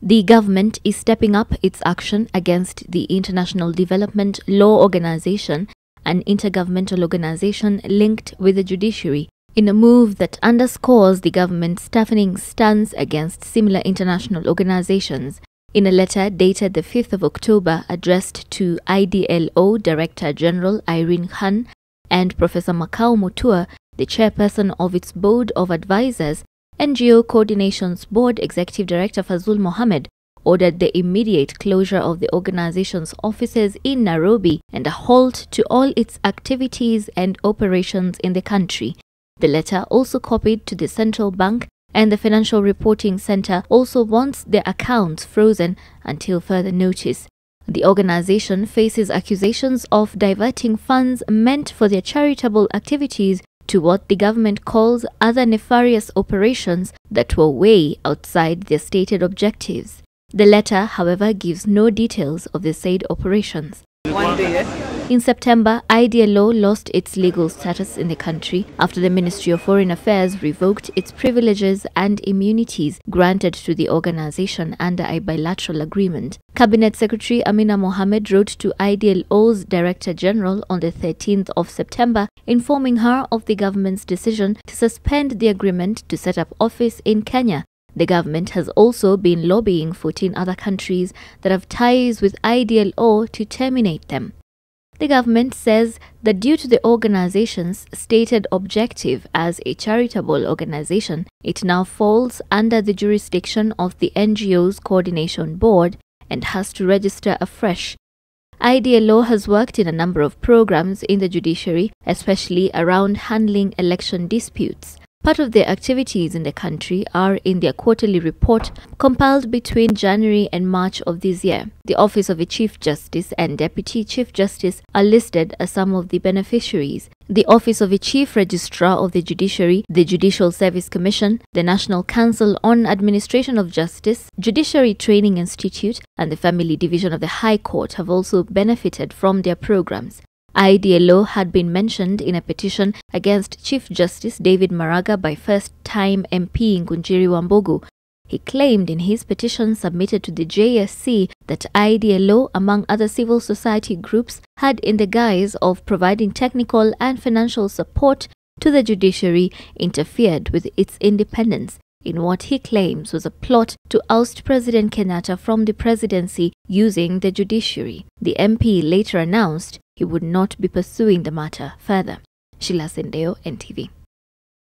The government is stepping up its action against the International Development Law Organization, an intergovernmental organization linked with the judiciary, in a move that underscores the government's toughening stance against similar international organizations. In a letter dated the 5th of October addressed to IDLO Director General Irene Khan and Professor Makau Mutua, the chairperson of its board of advisors, NGO Coordination Board Executive Director Fazul Mohamed ordered the immediate closure of the organization's offices in Nairobi and a halt to all its activities and operations in the country. The letter, also copied to the Central Bank and the Financial Reporting Center, also wants their accounts frozen until further notice. The organization faces accusations of diverting funds meant for their charitable activities to what the government calls other nefarious operations that were way outside their stated objectives. The letter, however, gives no details of the said operations. In September, IDLO lost its legal status in the country after the Ministry of Foreign Affairs revoked its privileges and immunities granted to the organization under a bilateral agreement. Cabinet Secretary Amina Mohamed wrote to IDLO's Director General on the 13th of September, informing her of the government's decision to suspend the agreement to set up office in Kenya. The government has also been lobbying 14 other countries that have ties with IDLO to terminate them. The government says that due to the organization's stated objective as a charitable organization, it now falls under the jurisdiction of the NGO Coordination Board and has to register afresh. IDLO has worked in a number of programs in the judiciary, especially around handling election disputes. Part of their activities in the country are in their quarterly report compiled between January and March of this year. The Office of a Chief Justice and Deputy Chief Justice are listed as some of the beneficiaries. The Office of a Chief Registrar of the Judiciary, the Judicial Service Commission, the National Council on Administration of Justice, Judiciary Training Institute, and the Family Division of the High Court have also benefited from their programs. IDLO had been mentioned in a petition against Chief Justice David Maraga by first-time MP Ngunjiri Wambugu. He claimed in his petition submitted to the JSC that IDLO, among other civil society groups, had, in the guise of providing technical and financial support to the judiciary, interfered with its independence in what he claims was a plot to oust President Kenyatta from the presidency using the judiciary. The MP later announced he would not be pursuing the matter further. Sheila Sendeo, NTV.